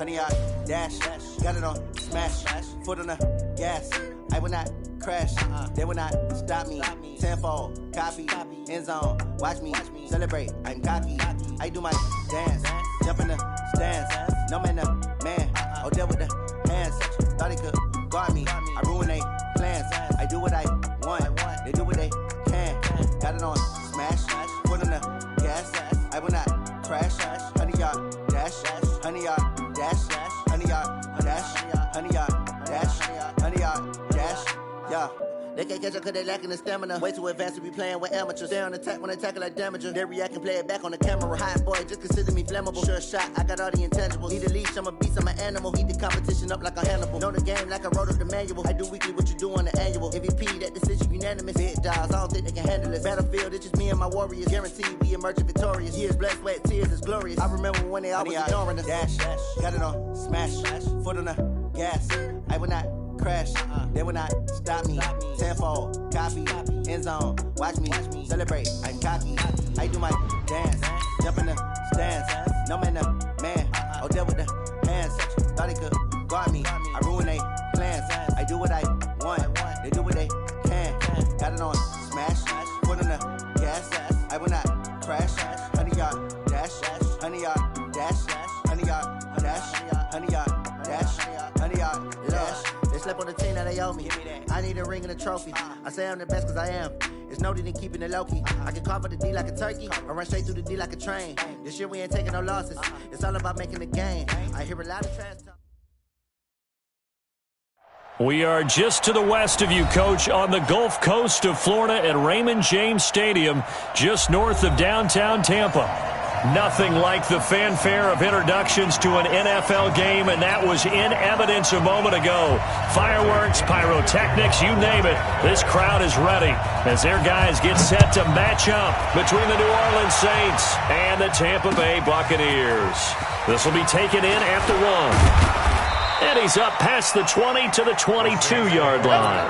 100 yard dash. Got it on smash. Foot on the gas. I will not crash. They will not stop me. Tenfold, copy, end zone. Watch me celebrate. I'm cocky. I do my dance. Jump in the stands. No man, the man. Oh, deal with the hands. Thought he could guard me. I ruin they plans. I do what I want. They do what they can. Got it on smash. Foot on the gas. I will not crash. 100 yard dash. 100 yard dash. 100 yard dash. 100 yard dash. 100 yard dash. Yeah. They can't catch up cause they lacking the stamina. Way too advanced to be playing with amateurs. Stay on attack when they tackle like damager. They react and play it back on the camera. Hot boy, just consider me flammable. Sure shot, I got all the intangibles. Need a leash, I'm a beast, I'm an animal. Heat the competition up like a Hannibal. Know the game like I wrote up the manual. I do weekly what you do on the annual. MVP, that decision unanimous. Big dogs, I don't think they can handle it. Battlefield, it's just me and my warriors. Guaranteed we emerging victorious. Years, blood, sweat, tears, is glorious. I remember when they always ignoring us. Dash, got it on smash. Foot on the gas. I will not crash. They will not stop me. Tenfold, copy, end zone. Watch me celebrate. I'm cocky. I do my dance. Jump in the stands. No man, the man. Oh, deal with the hands. Thought he could guard me. I ruin they plans. I do what I want. They do what they can. Got it on smash. Foot on the gas. I will not crash. 100 yard dash. 100 yard dash. 100 yard dash. 100 yard dash. 100 yard dash. They slept on the team that they owe me. I need a ring and a trophy. I say I'm the best cause I am. It's no need in keeping it low-key. I can carve up the D like a turkey or run straight through the D like a train. This year we ain't taking no losses. It's all about making the game. I hear a lot of trash talk. We are just to the west of you, Coach, on the Gulf Coast of Florida at Raymond James Stadium, just north of downtown Tampa. Nothing like the fanfare of introductions to an NFL game, and that was in evidence a moment ago. Fireworks, pyrotechnics, you name it. This crowd is ready as their guys get set to match up between the New Orleans Saints and the Tampa Bay Buccaneers. This will be taken in at the 1. And he's up past the 20 to the 22-yard line.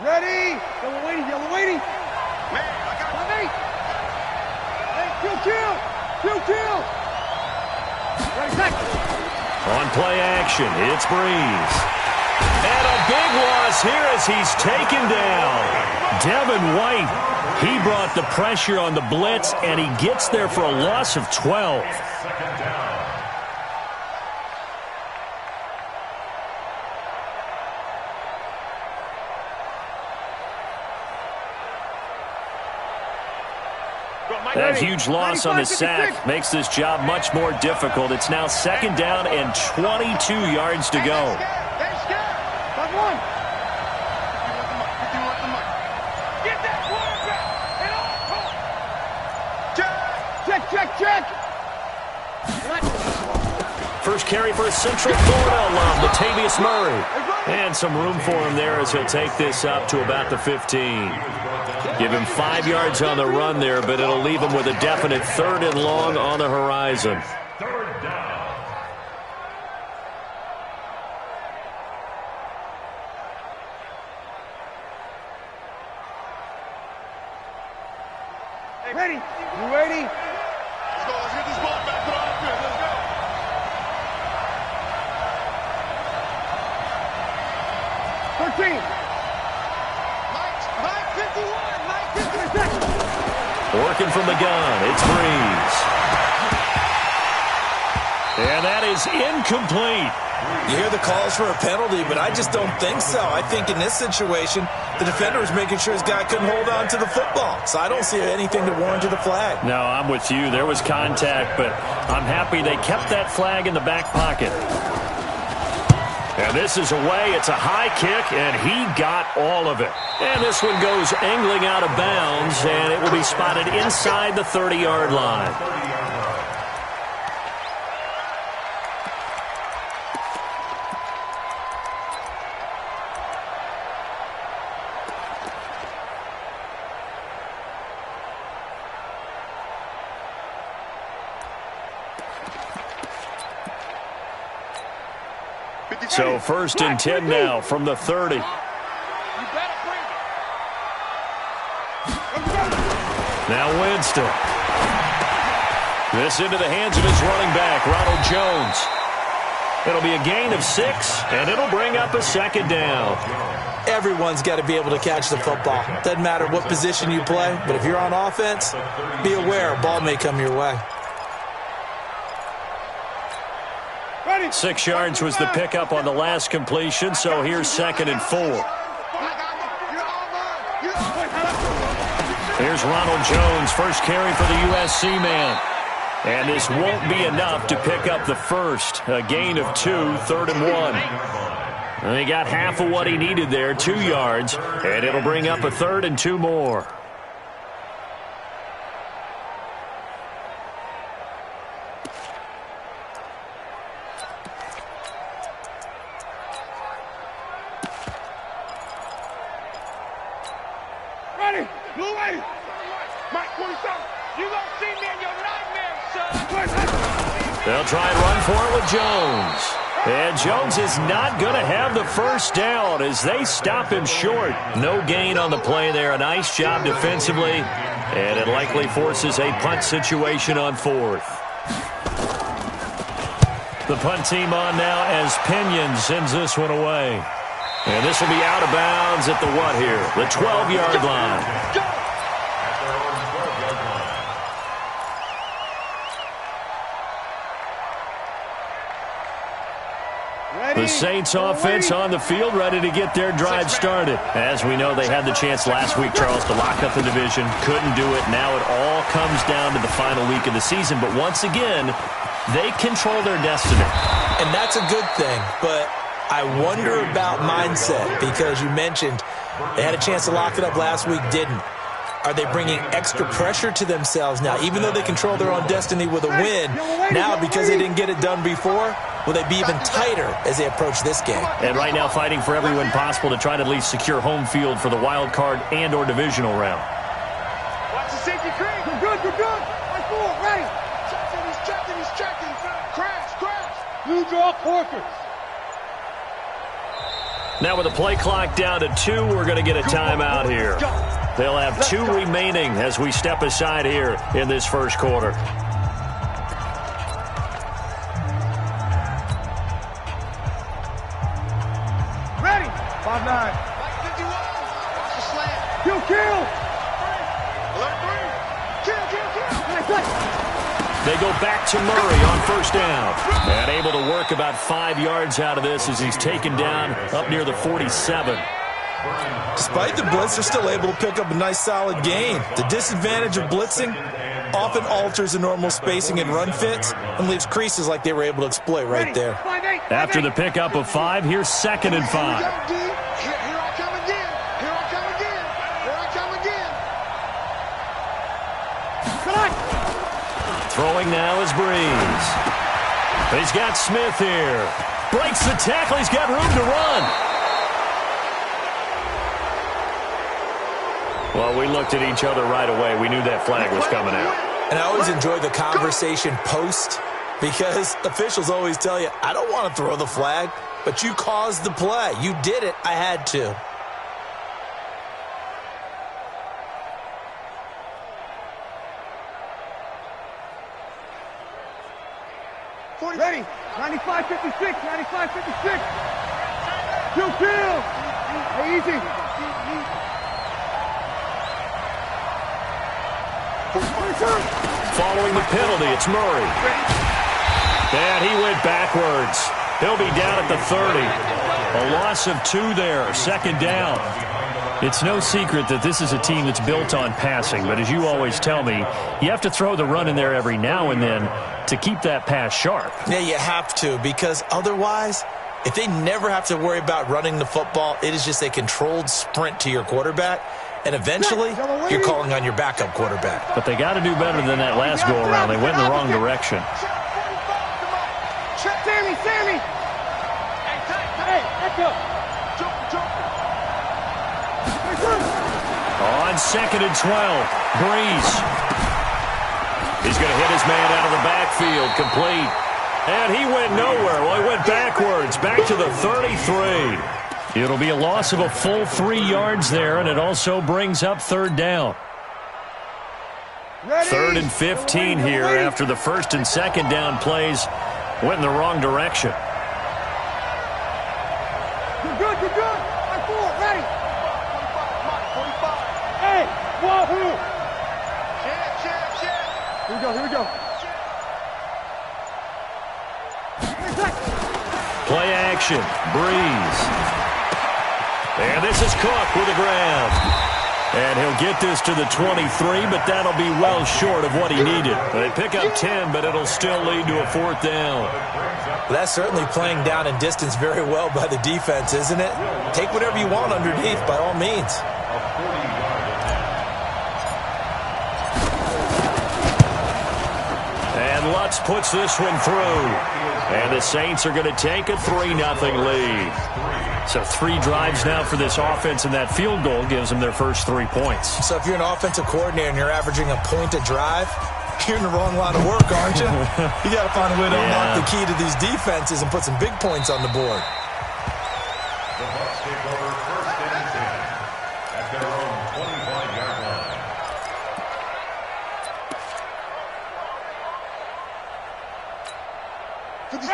Ready? Yellow waiting, yellow waiting. Man, I got me. Hey, kill. Ready, set. On play action, it's Breeze. And a big loss here as he's taken down. Devin White, he brought the pressure on the blitz, and he gets there for a loss of 12. That huge loss on the sack makes this job much more difficult. It's now second down and 22 yards to go. Check. First carry for Central Florida alum, Latavius Murray. And some room for him there as he'll take this up to about the 15. Give him 5 yards on the run there, but it'll leave him with a definite 3rd and long on the horizon. third down. Ready? You ready? Let's go. Let's get this ball back to the offense. Let's go. Mike 51. Mike 51. Working from the gun, it's Breeze. And that is incomplete. You hear the calls for a penalty, but I just don't think so. I think in this situation, the defender was making sure his guy couldn't hold on to the football. So I don't see anything to warrant the flag. No, I'm with you. There was contact, but I'm happy they kept that flag in the back pocket. And this is away. It's a high kick, and he got all of it. And this one goes angling out of bounds, and it will be spotted inside the 30-yard line. So 1st and 10 now from the 30. Now Winston. This into the hands of his running back, Ronald Jones. It'll be a gain of 6, and it'll bring up a 2nd down. Everyone's got to be able to catch the football. Doesn't matter what position you play, but if you're on offense, be aware a ball may come your way. 6 yards was the pickup on the last completion, so here's 2nd and 4. Here's Ronald Jones, first carry for the USC man. And this won't be enough to pick up the first. A gain of 2, 3rd and 1. And he got half of what he needed there, 2 yards, and it'll bring up a 3rd and 2 more. Ready, blue way. Mike, 27. You gonna see me in your nightmares, son. They'll try and run for it with Jones. And Jones is not going to have the first down as they stop him short. No gain on the play there. A nice job defensively. And it likely forces a punt situation on 4th. The punt team on now as Pinion sends this one away. And this will be out of bounds at the what here? The 12-yard line. The Saints offense on the field, ready to get their drive started. As we know, they had the chance last week, Charles, to lock up the division. Couldn't do it. Now it all comes down to the final week of the season. But once again, they control their destiny. And that's a good thing. But I wonder about mindset because you mentioned they had a chance to lock it up last week, didn't. Are they bringing extra pressure to themselves now? Even though they control their own destiny with a win, now because they didn't get it done before, will they be even tighter as they approach this game? And right now fighting for every win possible to try to at least secure home field for the wild card and or divisional round. Watch the safety cream. We're good, we're good. Right forward, ready. He's checking. Crash. Blue draw quarters. Now with the play clock down to 2, we're going to get a timeout here. They'll have 2 remaining as we step aside here in this first quarter. Ready. 5-9. Kill. They go back to Murray on first down. And able to work about 5 yards out of this as he's taken down up near the 47. Despite the blitz, they're still able to pick up a nice, solid gain. The disadvantage of blitzing often alters the normal spacing and run fits and leaves creases like they were able to exploit right there. After the pickup of 5, here's 2nd and 5. Here I come again. Throwing now is Breeze. He's got Smith here. Breaks the tackle. He's got room to run. Well, we looked at each other right away. We knew that flag was coming out. And I always enjoy the conversation post because officials always tell you, I don't want to throw the flag, but you caused the play. You did it. I had to. Ready. 95-56. Kill. Hey, easy. Following the penalty, it's Murray. And he went backwards. He'll be down at the 30. A loss of 2 there, 2nd down. It's no secret that this is a team that's built on passing, but as you always tell me, you have to throw the run in there every now and then to keep that pass sharp. Yeah, you have to, because otherwise, if they never have to worry about running the football, it is just a controlled sprint to your quarterback, and eventually, you're calling on your backup quarterback. But they got to do better than that last go-around. They went in the wrong direction. Sammy. Hey, let's go. On 2nd and 12, Breeze. He's going to hit his man out of the backfield, complete. And he went nowhere. Well, he went backwards, back to the 33. It'll be a loss of a full 3 yards there, and it also brings up third down. Ready? 3rd and 15 here after the first and second down plays went in the wrong direction. You're good, you're good. I'm full, ready. 45. Hey, wahoo. Here we go, here we go. Play action, Breeze. And this is Cook with a grab. And he'll get this to the 23, but that'll be well short of what he needed. They pick up 10, but it'll still lead to a 4th down. Well, that's certainly playing down in distance very well by the defense, isn't it? Take whatever you want underneath, by all means. And Lutz puts this one through. And the Saints are going to take a 3-0 lead. So 3 drives now for this offense, and that field goal gives them their first 3 points. So if you're an offensive coordinator and you're averaging a point a drive, you're in the wrong line of work, aren't you? You got to find a way to unlock the key to these defenses and put some big points on the board. The Bucs take over 1st and 10 at their own 25-yard line.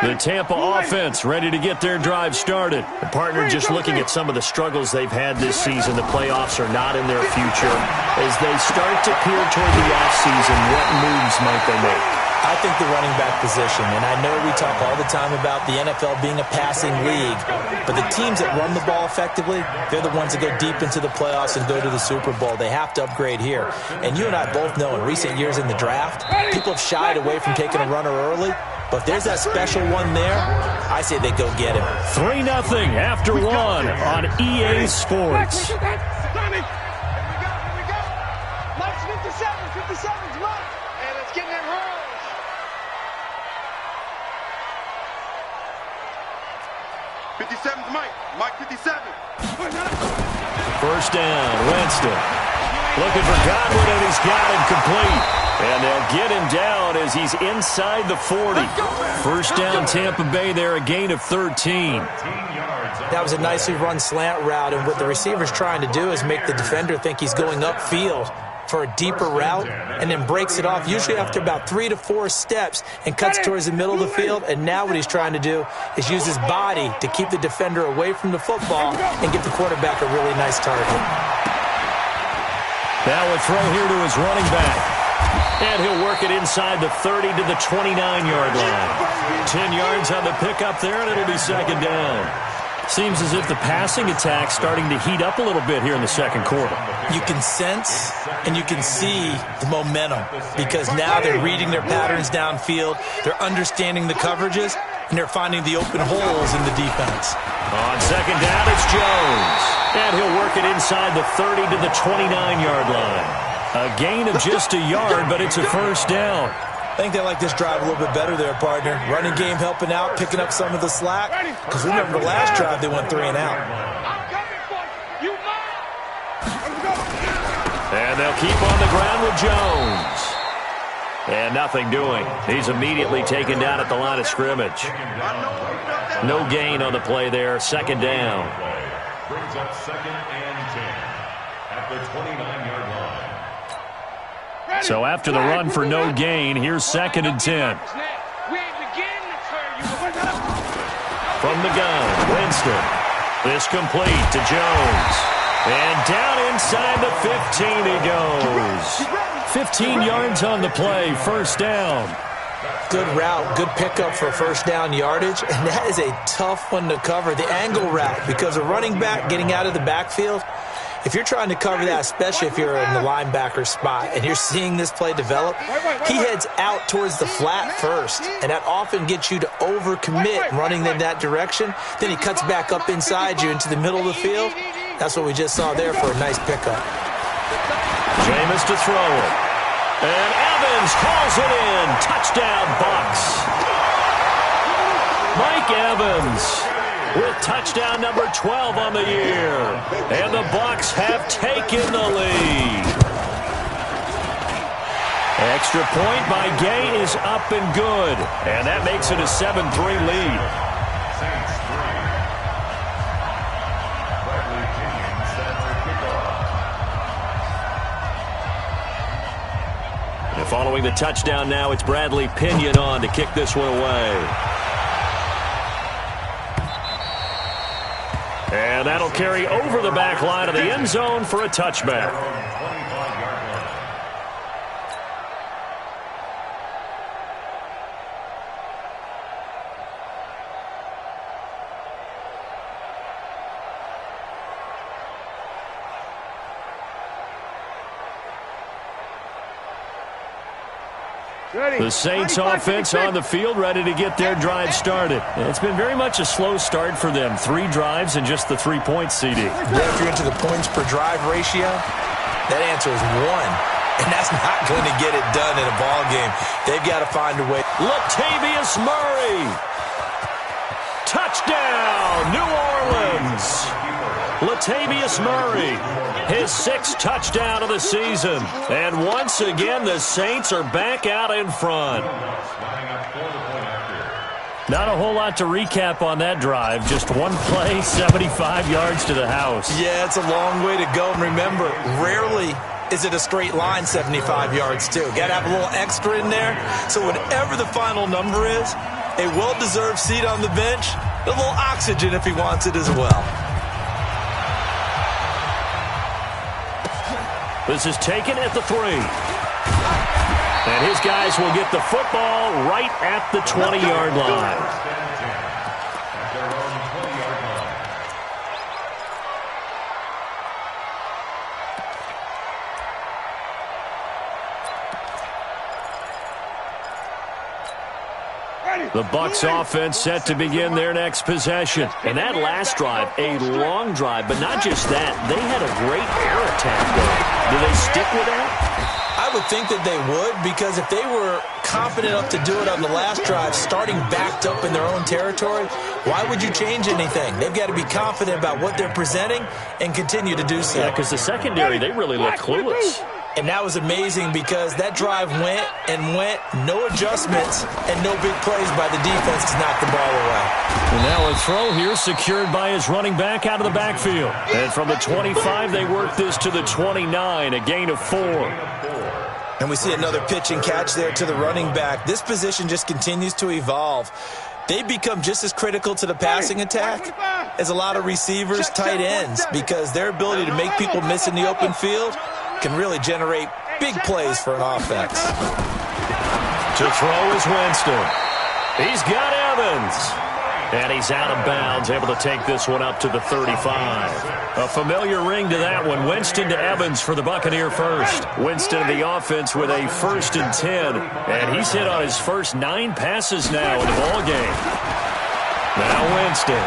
The Tampa offense ready to get their drive started. The partner just looking at some of the struggles they've had this season. The playoffs are not in their future. As they start to peer toward the offseason, what moves might they make? I think the running back position, and I know we talk all the time about the NFL being a passing league, but the teams that run the ball effectively, they're the ones that go deep into the playoffs and go to the Super Bowl. They have to upgrade here. And you and I both know in recent years in the draft, people have shied away from taking a runner early. But if there's that special one there, I say they go get him. 3-0 after 1 on EA Sports. Here we go. Mike's 57. 57's Mike. And it's getting it hurls. Mike 57. First down, Winston. Looking for Godwin, and he's got him complete. And they'll get him down as he's inside the 40. First down, Tampa Bay there, a gain of 13. That was a nicely run slant route, and what the receiver's trying to do is make the defender think he's going upfield for a deeper route and then breaks it off, usually after about 3 to 4 steps, and cuts towards the middle of the field. And now what he's trying to do is use his body to keep the defender away from the football and give the quarterback a really nice target. Now a throw here to his running back. And he'll work it inside the 30 to the 29-yard line. 10 yards on the pickup there, and it'll be second down. Seems as if the passing attack's starting to heat up a little bit here in the second quarter. You can sense and you can see the momentum because now they're reading their patterns downfield, they're understanding the coverages, and they're finding the open holes in the defense. On second down, it's Jones. And he'll work it inside the 30 to the 29-yard line. A gain of just a yard, but it's a first down. I think they like this drive a little bit better there, partner. Running game helping out, picking up some of the slack. Because remember the last drive, they went 3 and out. And they'll keep on the ground with Jones. And nothing doing. He's immediately taken down at the line of scrimmage. No gain on the play there. Second down. Brings up 2nd and 10 at the 29-yard line. So after the run for no gain, here's 2nd and 10. From the gun, Winston. This complete to Jones. And down inside the 15 he goes. 15 yards on the play, first down. Good route, good pickup for first down yardage, and that is a tough one to cover, the angle route, because a running back getting out of the backfield, if you're trying to cover that, especially if you're in the linebacker spot and you're seeing this play develop, he heads out towards the flat first, and that often gets you to overcommit running in that direction. Then he cuts back up inside you into the middle of the field. That's what we just saw there for a nice pickup. Jameis to throw it. And Evans calls it in. Touchdown, Bucs. Mike Evans with touchdown number 12 on the year. And the Bucs have taken the lead. Extra point by Gay is up and good. And that makes it a 7-3 lead. Saints 3. Bradley Pinion set to kickoff. And following the touchdown now, it's Bradley Pinion on to kick this one away. And that'll carry over the back line of the end zone for a touchback. The Saints offense on the field, ready to get their drive started. It's been very much a slow start for them. 3 drives and just the 3 points, CD. Yeah, if you're into the points per drive ratio, that answer is 1. And that's not going to get it done in a ball game. They've got to find a way. Latavius Murray. Touchdown, New Orleans. Latavius Murray, his 6th touchdown of the season. And once again, the Saints are back out in front. Not a whole lot to recap on that drive. Just one play, 75 yards to the house. Yeah, it's a long way to go. And remember, rarely is it a straight line 75 yards, too. Got to have a little extra in there. So whatever the final number is, a well-deserved seat on the bench, a little oxygen if he wants it as well. This is taken at the 3. And his guys will get the football right at the 20-yard line. The Bucs offense set to begin their next possession. And that last drive, a long drive, but not just that. They had a great air attack going. Do they stick with that? I would think that they would, because if they were confident enough to do it on the last drive, starting backed up in their own territory, why would you change anything? They've got to be confident about what they're presenting and continue to do so. Yeah, because the secondary, they really look clueless. And that was amazing because that drive went and went, no adjustments, and no big plays by the defense to knock the ball away. And now a throw here secured by his running back out of the backfield. And from the 25, they work this to the 29, a gain of 4. And we see another pitch and catch there to the running back. This position just continues to evolve. They become just as critical to the passing attack as a lot of receivers, tight ends, because their ability to make people miss in the open field can really generate big plays for an offense. To throw is Winston. He's got Evans. And he's out of bounds, able to take this one up to the 35. A familiar ring to that one. Winston to Evans for the Buccaneer first. Winston in the offense with a 1st and 10. And he's hit on his first 9 passes now in the ball game. Now Winston.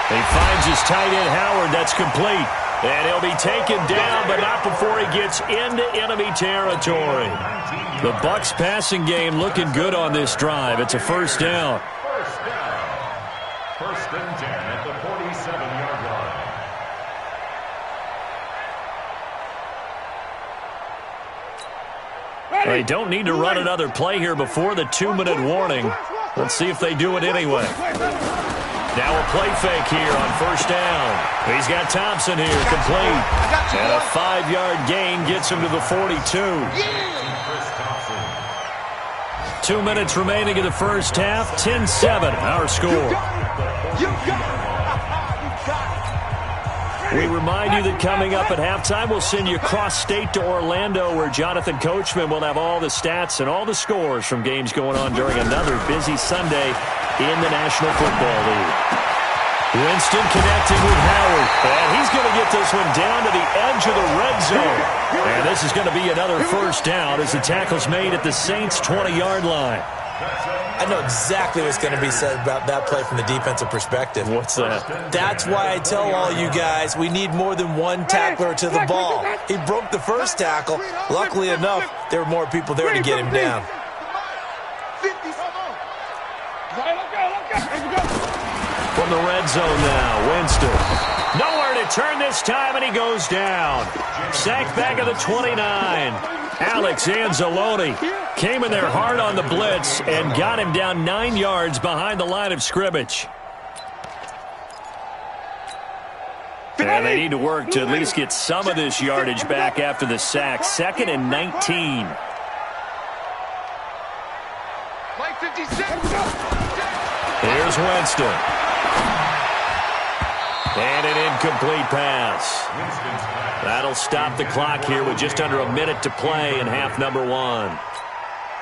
He finds his tight end Howard. That's complete. And he'll be taken down, but not before he gets into enemy territory. The Bucs passing game looking good on this drive. It's a 1st down. 1st and 10 at the 47-yard line. They don't need to run another play here before the 2-minute warning. Let's see if they do it anyway. Now a play fake here on 1st down. He's got Thompson here, complete. And a 5-yard gain gets him to the 42. 2 minutes remaining in the first half. 10-7, our score. We remind you that coming up at halftime, we'll send you cross-state to Orlando, where Jonathan Coachman will have all the stats and all the scores from games going on during another busy Sunday in the National Football League. Winston connecting with Howard. And he's going to get this one down to the edge of the red zone. And this is going to be another 1st down as the tackle's made at the Saints' 20-yard line. I know exactly what's going to be said about that play from the defensive perspective. What's that? That's why I tell all you guys we need more than one tackler to the ball. He broke the first tackle. Luckily enough, there were more people there to get him down. From the red zone now, Winston. Nowhere to turn this time, and he goes down. Sacked back at the 29. Alex Anzalone came in there hard on the blitz and got him down 9 yards behind the line of scrimmage. And they need to work to at least get some of this yardage back after the sack. 2nd and 19. Here's Winston. And an incomplete pass. That'll stop the clock here with just under a minute to play in half number 1.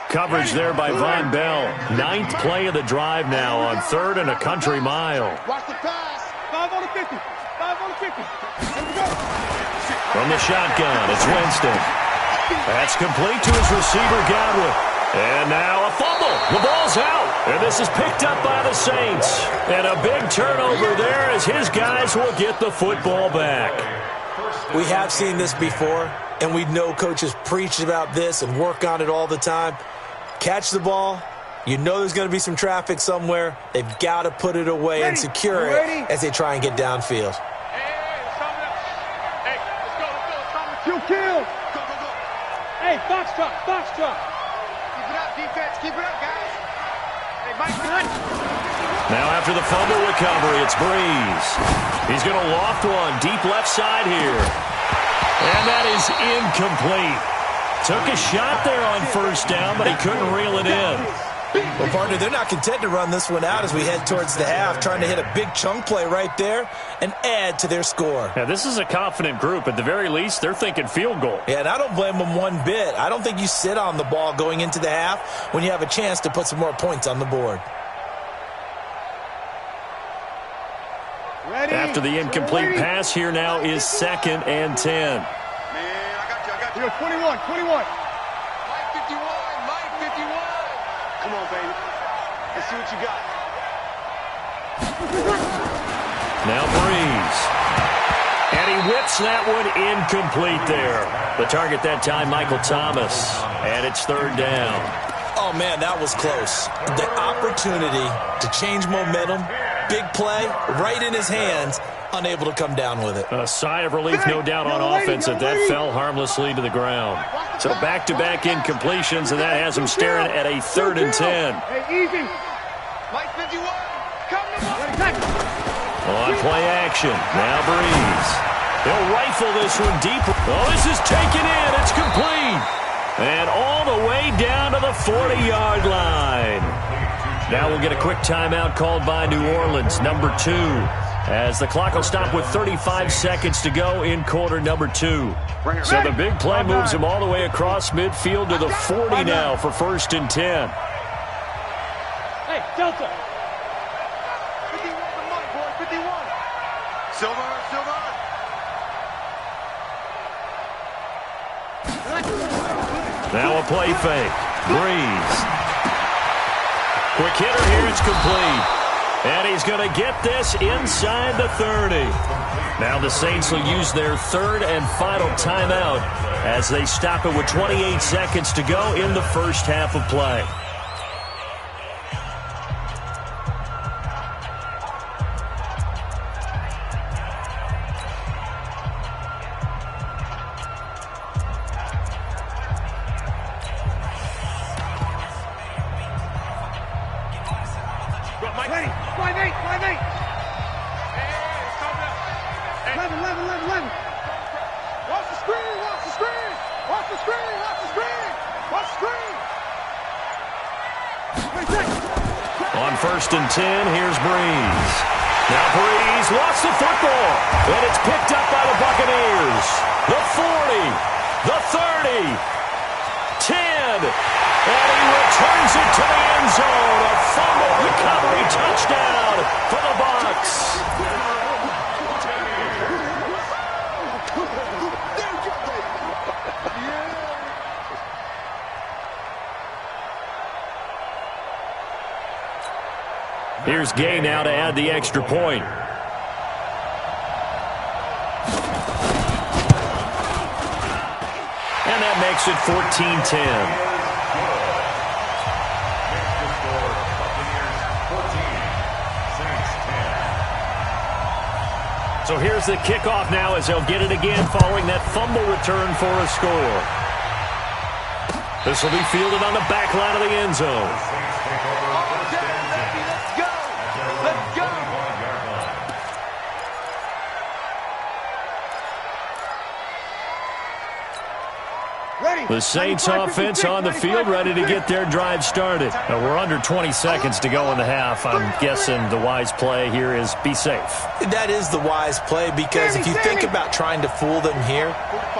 Coverage there by Von Bell. 9th play of the drive now on 3rd and a country mile. Watch the pass. 5 on the 50. 5 on the 50. From the shotgun, it's Winston. That's complete to his receiver, Godwin. And now a fumble. The ball's out. And this is picked up by the Saints. And a big turnover there as his guys will get the football back. We have seen this before, and we know coaches preach about this and work on it all the time. Catch the ball. You know there's going to be some traffic somewhere. They've got to put it away and secure it as they try and get downfield. Kill. Hey, box truck. Keep it up, defense. Keep it up, guys. Hey, Mike, good. Now after the fumble recovery, it's Breeze. He's going to loft one deep left side here. And that is incomplete. Took a shot there on 1st down, but he couldn't reel it in. Well, partner, they're not content to run this one out as we head towards the half, trying to hit a big chunk play right there and add to their score. Yeah, this is a confident group. At the very least, they're thinking field goal. Yeah, and I don't blame them one bit. I don't think you sit on the ball going into the half when you have a chance to put some more points on the board. Ready. After the incomplete pass, here now is 2nd and 10. Man, I got you. You're 21. Mike 51. Come on, baby. Let's see what you got. Now Breeze. And he whips that one incomplete there. The target that time, Michael Thomas. And it's 3rd down. Oh, man, that was close. The opportunity to change momentum, big play, right in his hands, unable to come down with it. A sigh of relief, no doubt, on offense that fell harmlessly to the ground. So back-to-back incompletions, and that has him staring at a 3rd and 10. Hey, easy. Mike 51. Come On play action, now Breeze. They'll rifle this one deep. Oh, this is taken in. It's complete. And all the way down to the 40-yard line. Now we'll get a quick timeout called by New Orleans, number 2. As the clock will stop with 35 seconds to go in quarter number 2. So the big play moves him all the way across midfield to the 40 now for 1st and 10. Hey, Delta. 51 the money, boy. 51. Silver. Now a play fake. Breeze. Quick hitter here. It's complete. And he's going to get this inside the 30. Now the Saints will use their 3rd and final timeout as they stop it with 28 seconds to go in the 1st half of play. On 1st and 10, here's Breeze. Now Breeze lost the football, and it's picked up by the Buccaneers. The 40, the 30, 10, and he returns it to the end zone. A fumble recovery touchdown for the Bucs. Here's Gay now to add the extra point. And that makes it 14-10. So here's the kickoff now as they'll get it again following that fumble return for a score. This will be fielded on the back line of the end zone. The Saints offense on the field, ready to get their drive started. Now, we're under 20 seconds to go in the half. I'm guessing the wise play here is be safe. That is the wise play, because if you think about trying to fool them here,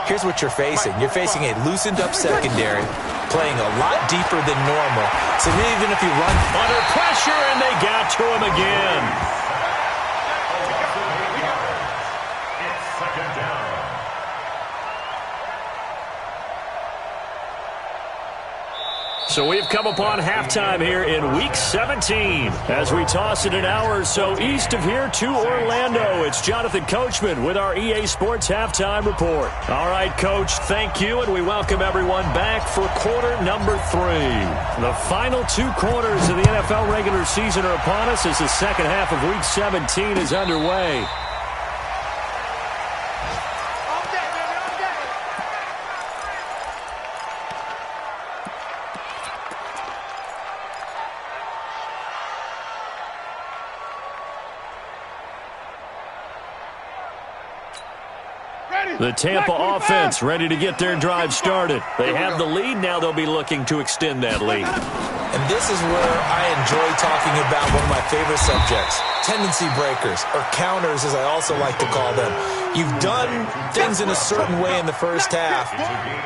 here's what you're facing. You're facing a loosened up secondary, playing a lot deeper than normal. So even if you run under pressure, and they got to him again. It's second down. So we've come upon halftime here in Week 17. As we toss it an hour or so east of here to Orlando, it's Jonathan Coachman with our EA Sports Halftime Report. All right, Coach, thank you, and we welcome everyone back for quarter number 3. The final 2 quarters of the NFL regular season are upon us as the second half of Week 17 is underway. The Tampa offense ready to get their drive started. They have the lead. Now they'll be looking to extend that lead. And this is where I enjoy talking about one of my favorite subjects, tendency breakers, or counters as I also like to call them. You've done things in a certain way in the first half,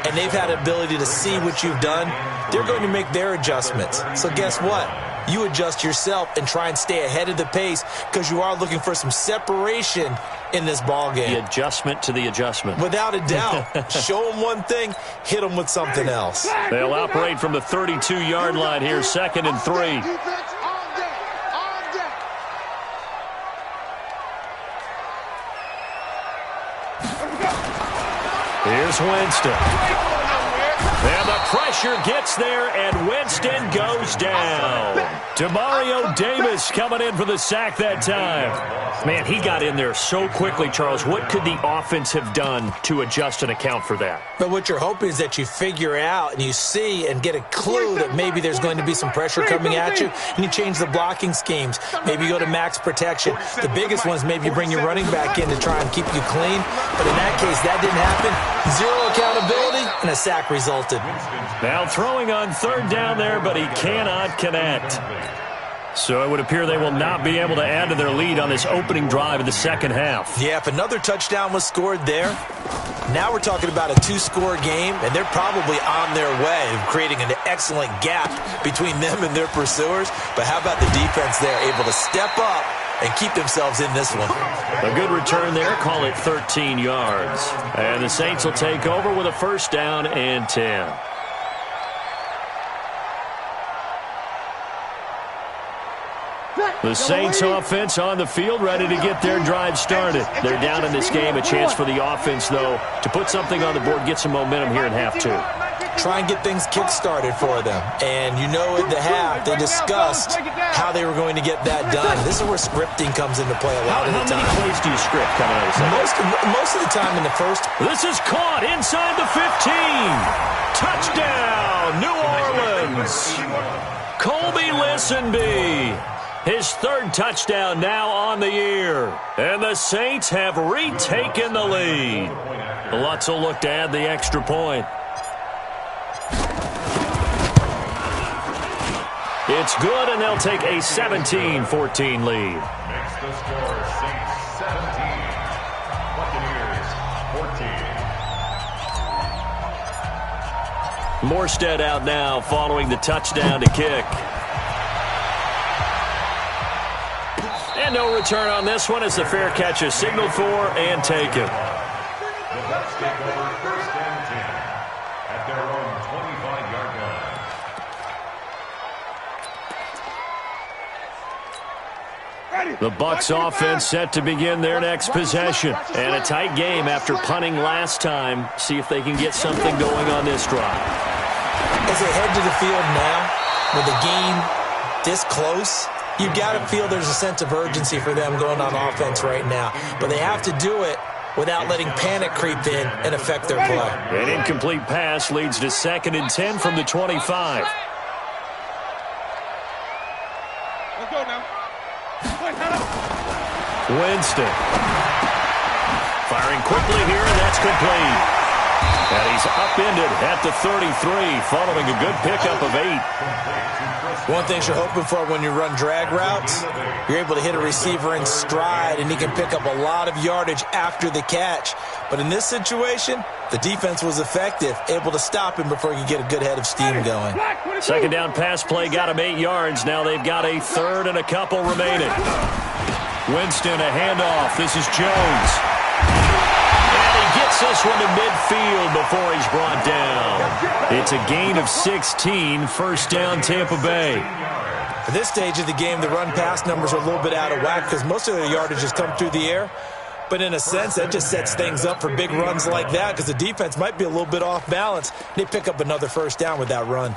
and they've had ability to see what you've done. They're going to make their adjustments. So guess what? You adjust yourself and try and stay ahead of the pace, because you are looking for some separation in this ball game. The adjustment to the adjustment. Without a doubt. Show them one thing, hit them with something else. They'll operate from the 32-yard line here, 2nd and 3. Here's Winston. And the pressure gets there, and Winston goes down. Demario Davis coming in for the sack that time. Man, he got in there so quickly, Charles. What could the offense have done to adjust and account for that? But what you're hoping is that you figure out and you see and get a clue that maybe there's going to be some pressure coming at you, and you change the blocking schemes. Maybe you go to max protection. The biggest one is maybe you bring your running back in to try and keep you clean. But in that case, that didn't happen. 0 accountability, and a sack resulted. Now throwing on 3rd down there, but he cannot connect. So it would appear they will not be able to add to their lead on this opening drive of the second half. Yeah, if another touchdown was scored there, now we're talking about a 2-score game, and they're probably on their way of creating an excellent gap between them and their pursuers. But how about the defense there, able to step up and keep themselves in this one? A good return there, call it 13 yards. And the Saints will take over with a 1st down and 10. The Saints offense on the field, ready to get their drive started. They're down in this game. A chance for the offense, though, to put something on the board, get some momentum here in half 2. Try and get things kick-started for them. And you know at the half, they discussed how they were going to get that done. This is where scripting comes into play a lot of the time. How many plays do you script coming out of the second? Most of the time in the first. This is caught inside the 15. Touchdown, New Orleans. Colby Listenby. His 3rd touchdown now on the year. And the Saints have retaken the lead. Lutz will look to add the extra point. It's good, and they'll take a 17-14 lead. Makes the score Saints 17, Buccaneers 14. Morstead out now following the touchdown to kick. And no return on this one as the fair catch is signaled for and taken. The Bucs take over 1st and 10 at their own 25-yard line. The Bucs offense set to begin their next possession. And a tight game after punting last time. See if they can get something going on this drive. As they head to the field now, with the game this close, you've got to feel there's a sense of urgency for them going on offense right now. But they have to do it without letting panic creep in and affect their play. An incomplete pass leads to 2nd and 10 from the 25. Let's go now. Winston. Firing quickly here, and that's complete. And he's upended at the 33, following a good pickup of 8. One thing you're hoping for when you run drag routes, you're able to hit a receiver in stride, and he can pick up a lot of yardage after the catch. But in this situation, the defense was effective, able to stop him before he could get a good head of steam going. 2nd down pass play got him 8 yards. Now they've got a 3rd and a couple remaining. Winston, a handoff. This is Jones. Gets this one to midfield before he's brought down. It's a gain of 16, 1st down Tampa Bay. At this stage of the game, the run-pass numbers are a little bit out of whack because most of their yardage has come through the air. But in a sense, that just sets things up for big runs like that because the defense might be a little bit off balance. They pick up another 1st down with that run.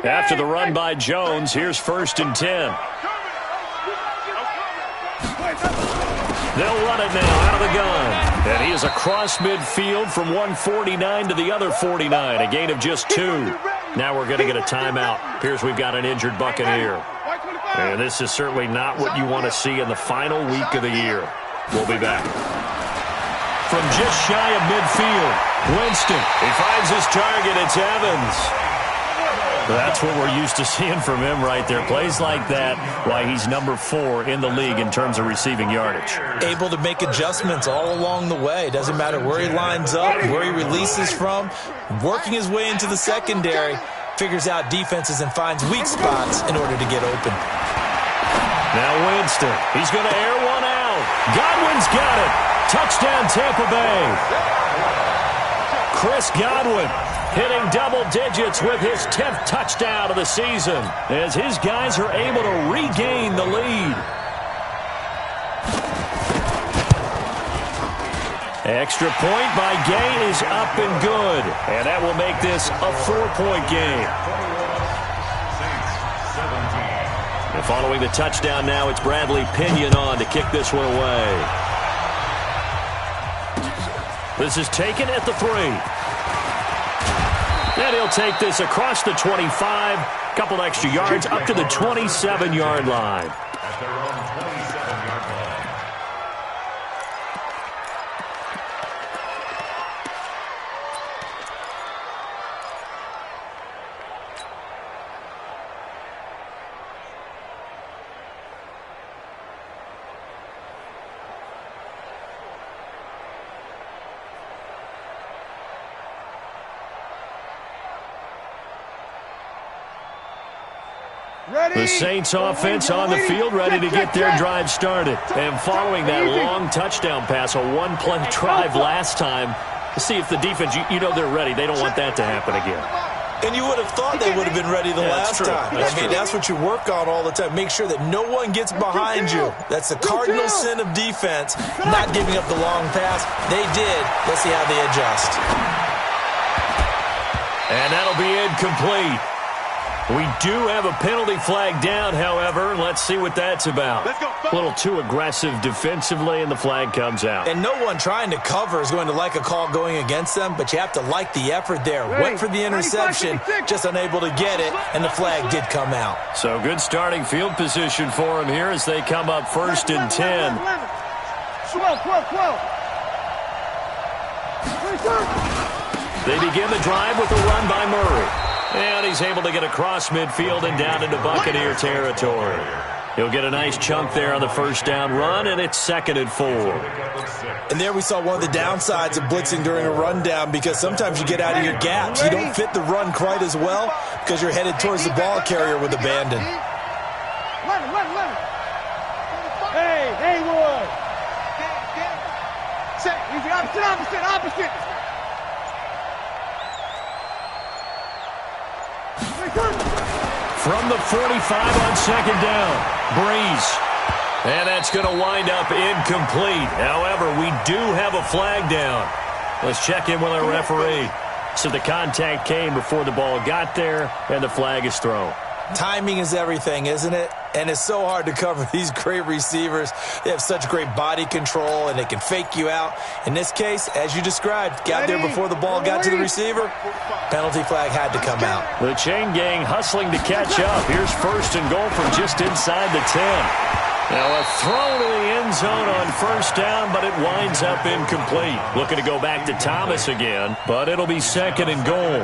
After the run by Jones, here's 1st and 10. They'll run it now out of the gun. And he is across midfield from 149 to the other 49. A gain of just 2. Now we're going to get a timeout. Appears we've got an injured Buccaneer. And this is certainly not what you want to see in the final week of the year. We'll be back. From just shy of midfield, Winston. He finds his target. It's Evans. That's what we're used to seeing from him right there. Plays like that, why he's number 4 in the league in terms of receiving yardage. Able to make adjustments all along the way. Doesn't matter where he lines up, where he releases from. Working his way into the secondary, figures out defenses and finds weak spots in order to get open. Now Winston, he's going to air one out. Godwin's got it. Touchdown Tampa Bay. Chris Godwin hitting double digits with his 10th touchdown of the season as his guys are able to regain the lead. Extra point by Gay is up and good, and that will make this a 4-point game. And following the touchdown now, it's Bradley Pinion on to kick this one away. This is taken at the 3. And he'll take this across the 25, couple extra yards, up to the 27-yard line. At their own 27-yard line. The Saints offense on the field, ready to get their drive started. And following that long touchdown pass, a one-play drive last time, to see if the defense, you know they're ready. They don't want that to happen again. And you would have thought they would have been ready the last time. That's what you work on all the time. Make sure that no one gets behind you. That's the cardinal sin of defense, not giving up the long pass. They did. Let's see how they adjust. And that'll be incomplete. We do have a penalty flag down, however. Let's see what that's about. A little too aggressive defensively, and the flag comes out. And no one trying to cover is going to like a call going against them, but you have to like the effort there. Went for the interception, just unable to get it, and the flag did come out. So good starting field position for them here as they come up 1st and 10. 12. They begin the drive with a run by Murray. And he's able to get across midfield and down into Buccaneer territory. He'll get a nice chunk there on the 1st down run, and it's 2nd and 4. And there we saw one of the downsides of blitzing during a rundown, because sometimes you get out of your gaps. You don't fit the run quite as well because you're headed towards the ball carrier with abandon. Hey, Haywood. Opposite. From the 45 on 2nd down, Breeze. And that's going to wind up incomplete. However, we do have a flag down. Let's check in with our referee. So the contact came before the ball got there, and the flag is thrown. Timing is everything, isn't it? And it's so hard to cover these great receivers. They have such great body control, and they can fake you out. In this case, as you described, got there before the ball got to the receiver. Penalty flag had to come out. The chain gang hustling to catch up. Here's first and goal from just inside the 10. Now a throw to the end zone on first down, but it winds up incomplete. Looking to go back to Thomas again, but it'll be second and goal.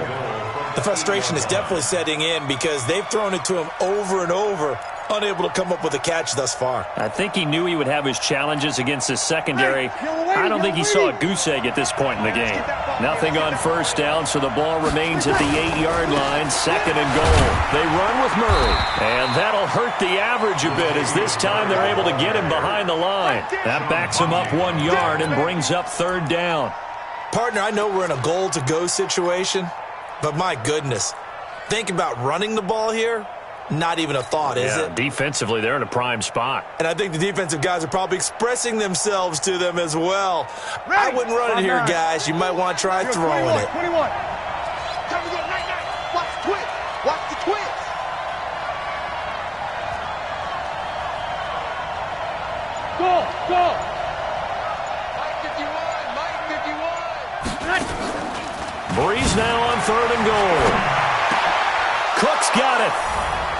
The frustration is definitely setting in because they've thrown it to him over and over, unable to come up with a catch thus far. I think he knew he would have his challenges against his secondary. I don't think he saw a goose egg at this point in the game. Nothing on first down, so the ball remains at the 8-yard line, second and goal. They run with Murray, and that'll hurt the average a bit as this time they're able to get him behind the line. That backs him up 1 yard and brings up third down. Partner, I know we're in a goal-to-go situation, but my goodness, think about running the ball here. Not even a thought, is it? Defensively, they're in a prime spot. And I think the defensive guys are probably expressing themselves to them as well. I wouldn't run it here, guys. You might want to try throwing it. 21. Time to go night-night. Watch the twitch. Watch the twitch. Go. Mike 51. Breeze now on third and goal. Cook's got it.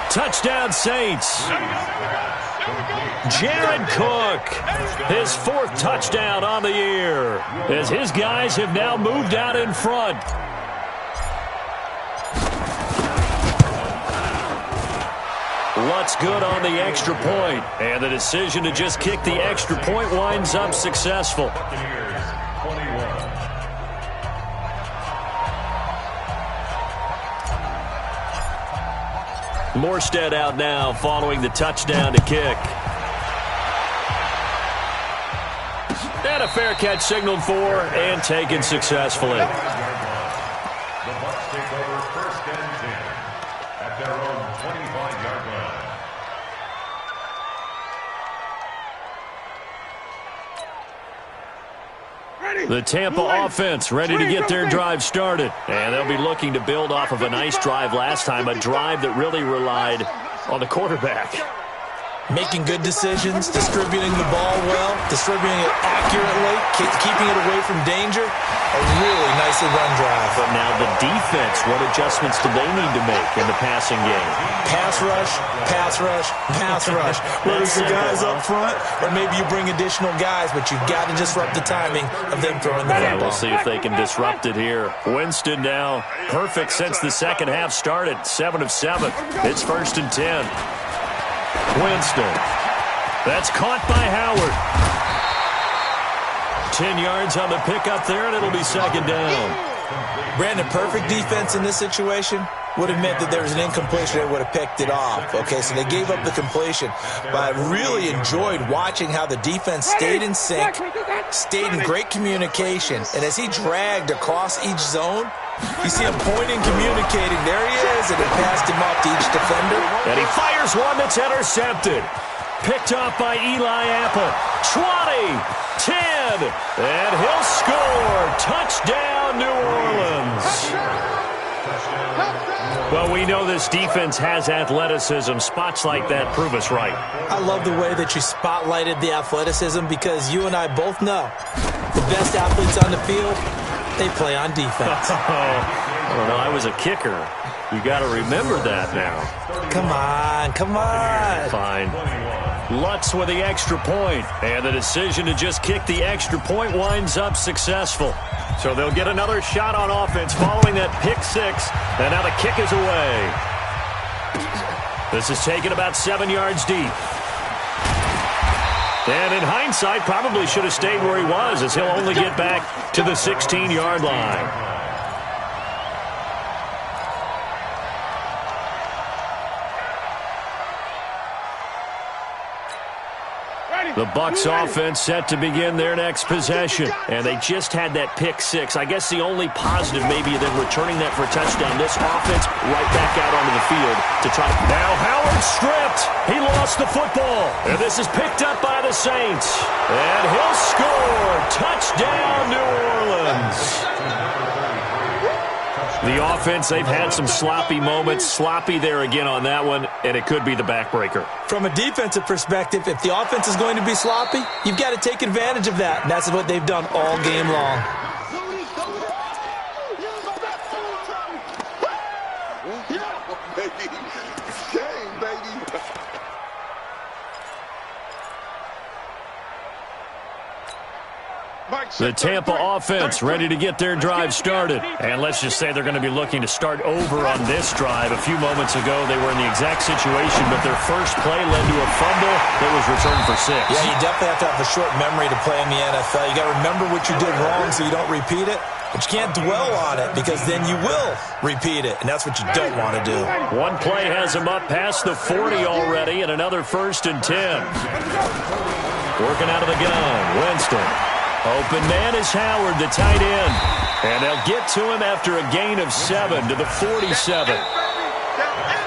Touchdown, Saints. Jared Cook, his 4th touchdown on the year, as his guys have now moved out in front. Lutz good on the extra point, and the decision to just kick the extra point winds up successful. Morstead out now following the touchdown to kick. And a fair catch signaled for and taken successfully. The Bucs take over first and 10 at their own 25-yard line. The Tampa offense ready to get their drive started. And they'll be looking to build off of a nice drive last time, a drive that really relied on the quarterback. Making good decisions, distributing the ball well, distributing it accurately, keeping it away from danger. A really nicely run drive. But now the defense, what adjustments do they need to make in the passing game? Pass rush, pass rush, pass rush. Whether it's the guys up front or maybe you bring additional guys, but you've got to disrupt the timing of them throwing the football. We'll see if they can disrupt it here. Winston now perfect since the second half started. 7 of 7. It's first and 10. Winston. That's caught by Howard. 10 yards on the pickup there, and it'll be second down. Brandon, perfect defense in this situation would have meant that there was an incompletion. They would have picked it off. Okay, so they gave up the completion. But I really enjoyed watching how the defense stayed in sync, stayed in great communication. And as he dragged across each zone, you see him pointing, communicating. There he is, and he passed him off to each defender. And he fires one that's intercepted. Picked off by Eli Apple. 20, 10, and he'll score. Touchdown, New Orleans. Well, we know this defense has athleticism. Spots like that prove us right. I love the way that you spotlighted the athleticism because you and I both know the best athletes on the field, they play on defense. I don't know. I was a kicker. You got to remember that now. Come on, come on. Fine. Lutz with the extra point, and the decision to just kick the extra point winds up successful. So they'll get another shot on offense following that pick 6, and now the kick is away. This is taken about 7 yards deep. And in hindsight, probably should have stayed where he was, as he'll only get back to the 16-yard line. The Bucs offense set to begin their next possession. And they just had that pick 6. I guess the only positive maybe then returning that for a touchdown. This offense right back out onto the field to try to... Now Howard stripped. He lost the football. And this is picked up by the Saints. And he'll score. Touchdown, New Orleans. The offense, they've had some sloppy moments. Sloppy there again on that one, and it could be the backbreaker. From a defensive perspective, if the offense is going to be sloppy, you've got to take advantage of that. And that's what they've done all game long. The Tampa offense ready to get their drive started. And let's just say they're going to be looking to start over on this drive. A few moments ago, they were in the exact situation, but their first play led to a fumble that was returned for 6. Yeah, you definitely have to have a short memory to play in the NFL. You got to remember what you did wrong so you don't repeat it. But you can't dwell on it because then you will repeat it, and that's what you don't want to do. One play has him up past the 40 already, and another 1st and 10. Working out of the gun, Winston. Open man is Howard, the tight end. And they'll get to him after a gain of 7 to the 47.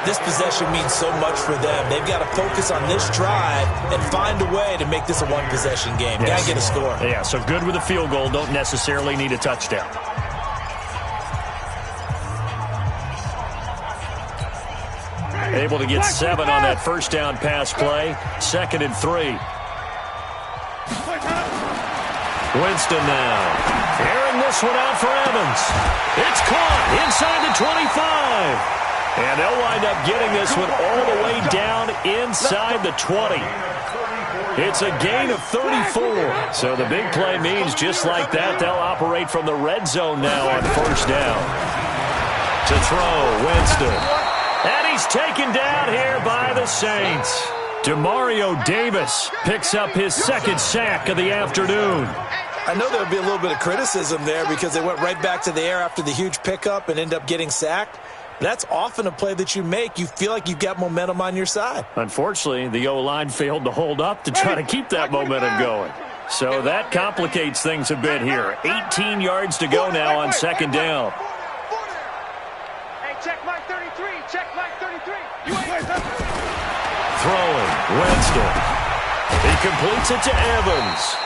This possession means so much for them. They've got to focus on this drive and find a way to make this a one-possession game. Got to get a score. Yeah, so good with a field goal. Don't necessarily need a touchdown. Able to get 7 on that first down pass play. 2nd and 3. Winston now. Airing this one out for Evans. It's caught inside the 25. And they'll wind up getting this one all the way down inside the 20. It's a gain of 34. So the big play means just like that, they'll operate from the red zone now on first down. To throw, Winston. And he's taken down here by the Saints. Demario Davis picks up his 2nd sack of the afternoon. I know there would be a little bit of criticism there because they went right back to the air after the huge pickup and end up getting sacked. That's often a play that you make. You feel like you've got momentum on your side. Unfortunately, the O-line failed to hold up to try to keep that momentum going. So that complicates things a bit here. 18 yards to go now on 2nd down. Hey, check my 33. Check my 33. Throwing, Winston. He completes it to Evans.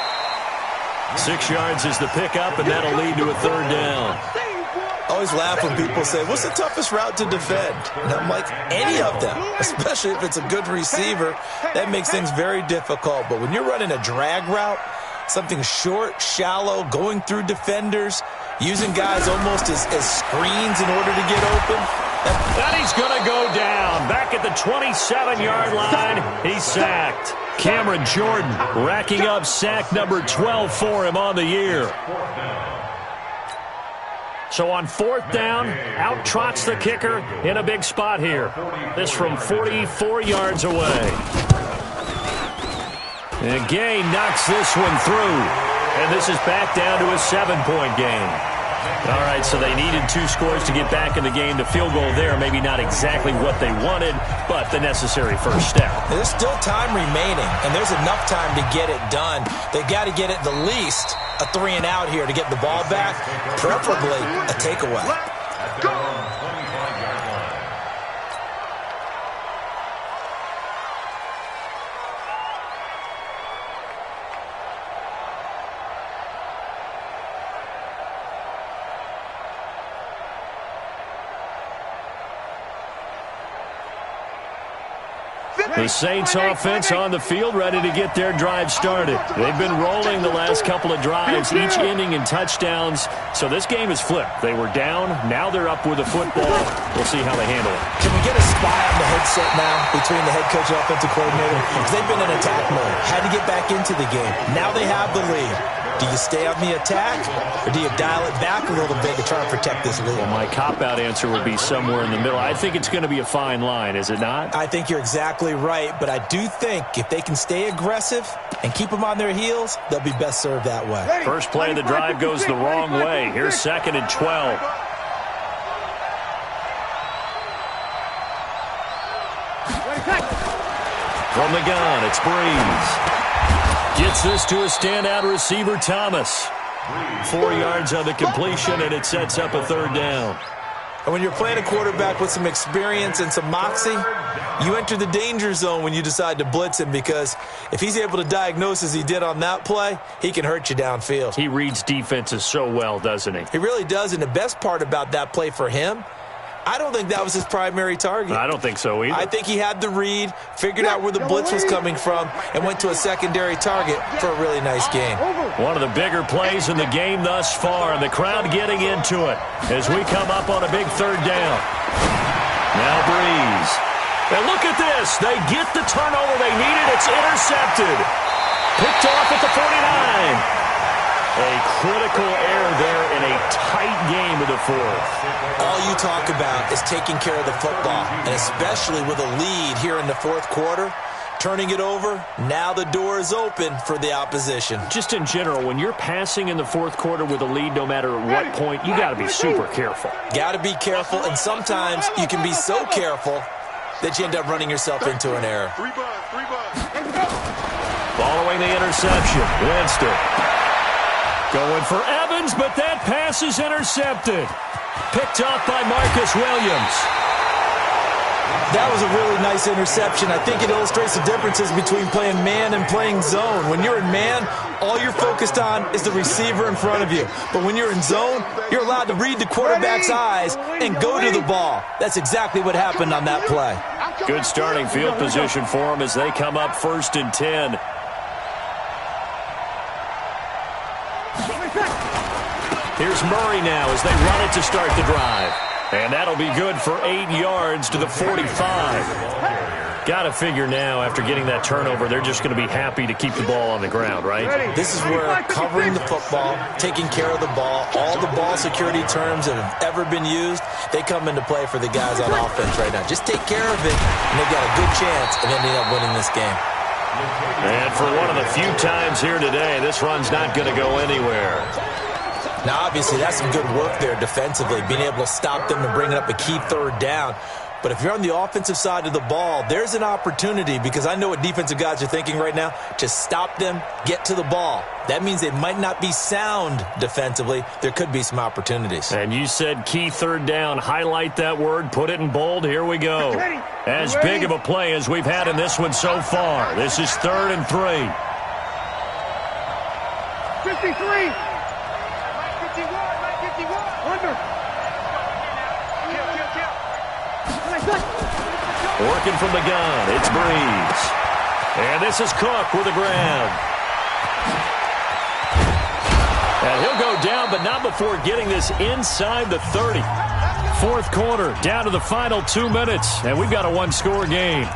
6 yards is the pickup, and that'll lead to a 3rd down. I always laugh when people say, what's the toughest route to defend? And I'm like, any of them, especially if it's a good receiver. That makes things very difficult. But when you're running a drag route, something short, shallow, going through defenders, using guys almost as screens in order to get open. And he's going to go down. Back at the 27-yard line, he's sacked. Cameron Jordan racking up sack number 12 for him on the year. So on 4th down, out trots the kicker in a big spot here. This from 44 yards away. And Gay knocks this one through. And this is back down to a 7-point game. All right, so they needed 2 scores to get back in the game. The field goal there, maybe not exactly what they wanted, but the necessary first step. There's still time remaining, and there's enough time to get it done. They've got to get at the least a 3-and-out here to get the ball back, preferably a takeaway. The Saints offense on the field ready to get their drive started. They've been rolling the last couple of drives, each ending in touchdowns. So this game is flipped. They were down. Now they're up with the football. We'll see how they handle it. Can we get a spy on the headset now between the head coach and offensive coordinator? Because they've been in attack mode. Had to get back into the game. Now they have the lead. Do you stay on the attack, or do you dial it back a little bit to try and protect this lead? Well, my cop-out answer would be somewhere in the middle. I think it's going to be a fine line, is it not? I think you're exactly right, but I do think if they can stay aggressive and keep them on their heels, they'll be best served that way. First play of the drive goes the wrong way. Here's 2nd and 12. From the gun, it's Breeze. Gets this to a standout receiver, Thomas. 4 yards on the completion, and it sets up a 3rd down. And when you're playing a quarterback with some experience and some moxie, you enter the danger zone when you decide to blitz him, because if he's able to diagnose as he did on that play, he can hurt you downfield. He reads defenses so well, doesn't he? He really does, and the best part about that play for him, I don't think that was his primary target. I don't think so either. I think he had the read, figured out where the blitz was coming from, and went to a secondary target for a really nice game. One of the bigger plays in the game thus far, and the crowd getting into it as we come up on a big third down. Now Breeze. And look at this. They get the turnover they needed. It's intercepted. Picked off at the 49. A critical error there in a tight game of the fourth. All you talk about is taking care of the football, and especially with a lead here in the fourth quarter, turning it over, now the door is open for the opposition. Just in general, when you're passing in the fourth quarter with a lead, no matter what point, you got to be super careful. Got to be careful, and sometimes you can be so careful that you end up running yourself into an error. Following the interception, Winston. Going for Evans, but that pass is intercepted. Picked off by Marcus Williams. That was a really nice interception. I think it illustrates the differences between playing man and playing zone. When you're in man, all you're focused on is the receiver in front of you. But when you're in zone, you're allowed to read the quarterback's eyes and go to the ball. That's exactly what happened on that play. Good starting field position for them as they come up 1st and 10. Here's Murray now as they run it to start the drive. And that'll be good for 8 yards to the 45. Got to figure now, after getting that turnover, they're just going to be happy to keep the ball on the ground, right? This is where covering the football, taking care of the ball, all the ball security terms that have ever been used, they come into play for the guys on offense right now. Just take care of it, and they've got a good chance of ending up winning this game. And for one of the few times here today, this run's not going to go anywhere. Now, obviously, that's some good work there defensively, being able to stop them and bringing up a key third down. But if you're on the offensive side of the ball, there's an opportunity, because I know what defensive guys are thinking right now, to stop them, get to the ball. That means they might not be sound defensively. There could be some opportunities. And you said key third down. Highlight that word, put it in bold. Here we go. As big of a play as we've had in this one so far. This is 3rd and 3. 53. Working from the gun, it's Breeze. And this is Cook with the grab. And he'll go down, but not before getting this inside the 30. Fourth quarter, down to the final 2 minutes, and we've got a one-score game.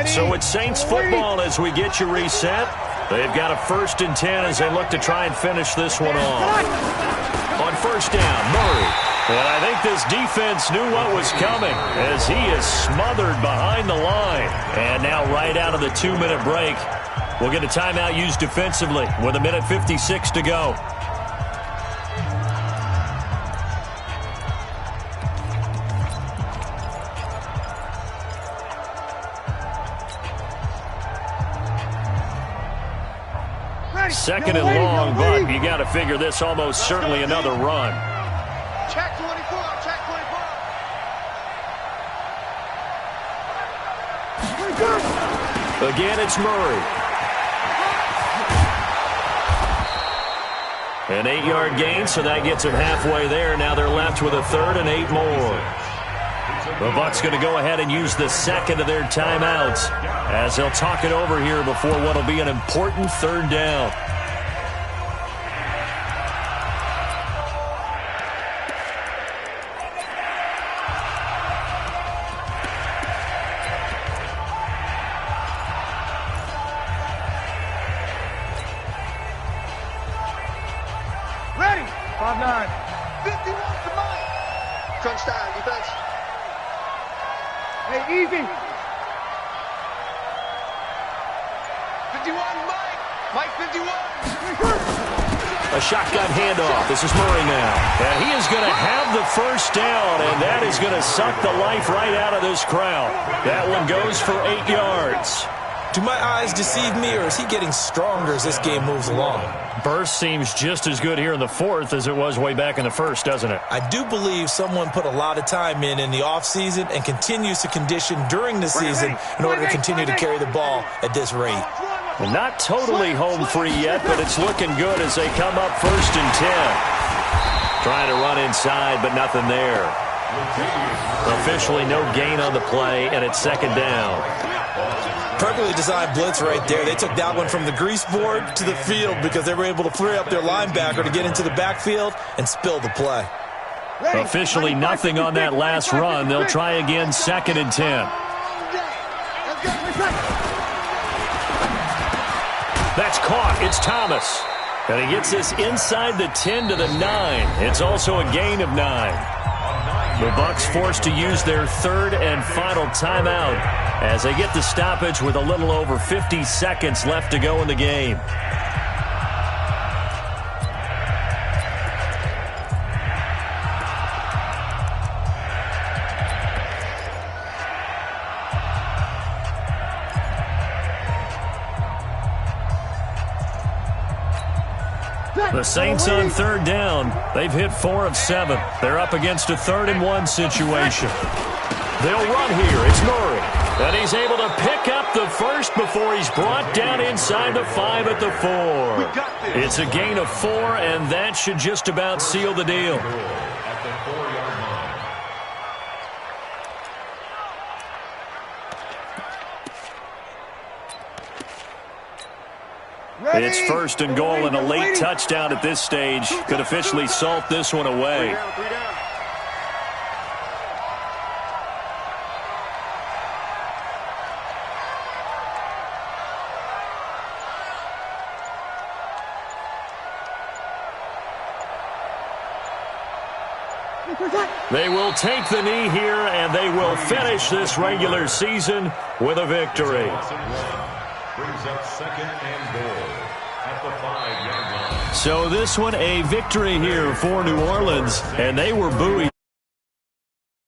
So it's Saints football as we get you reset. They've got a 1st and 10 as they look to try and finish this one off. On 1st down, Murray. And I think this defense knew what was coming as he is smothered behind the line. And now right out of the 2-minute break, we'll get a timeout used defensively with 1:56 to go. Second and long, but you got to figure this almost certainly another run. Check 24, check 24. Again, it's Murray. An 8-yard gain, so that gets them halfway there. Now they're left with a 3rd and 8 more. The Bucs going to go ahead and use the second of their timeouts as they'll talk it over here before what will be an important 3rd down. Ready. 5-9. 51 to Mike. Crunch time, defense. Hey, easy. 51, Mike. Mike, 51. A shotgun handoff. This is Murray now. And he is going to have the first down, and that is going to suck the life right out of this crowd. That one goes for 8 yards. Do my eyes deceive me, or is he getting stronger as this game moves along? Burst seems just as good here in the fourth as it was way back in the first, doesn't it? I do believe someone put a lot of time in the offseason and continues to condition during the season in order to continue to carry the ball at this rate. Well, not totally home free yet, but it's looking good as they come up 1st and 10. Trying to run inside, but nothing there. Officially no gain on the play, and it's 2nd down. Perfectly designed blitz right there. They took that one from the grease board to the field because they were able to free up their linebacker to get into the backfield and spill the play. Officially nothing on that last run. They'll try again 2nd and 10. That's caught. It's Thomas. And he gets this inside the 10 to the 9. It's also a gain of 9. The Bucs forced to use their 3rd and final timeout as they get the stoppage with a little over 50 seconds left to go in the game. The Saints on 3rd down. They've hit 4 of 7. They're up against a 3rd and 1 situation. They'll run here. It's Murray. And he's able to pick up the first before he's brought down inside the 5 at the 4. It's a gain of 4, and that should just about seal the deal. At the 4-yard line. It's 1st and goal, and a late touchdown at this stage could officially salt this one away. They will take the knee here, and they will finish this regular season with a victory. Brings up 2nd and goal at the 5-yard line. So this one a victory here for New Orleans, and they were buoyed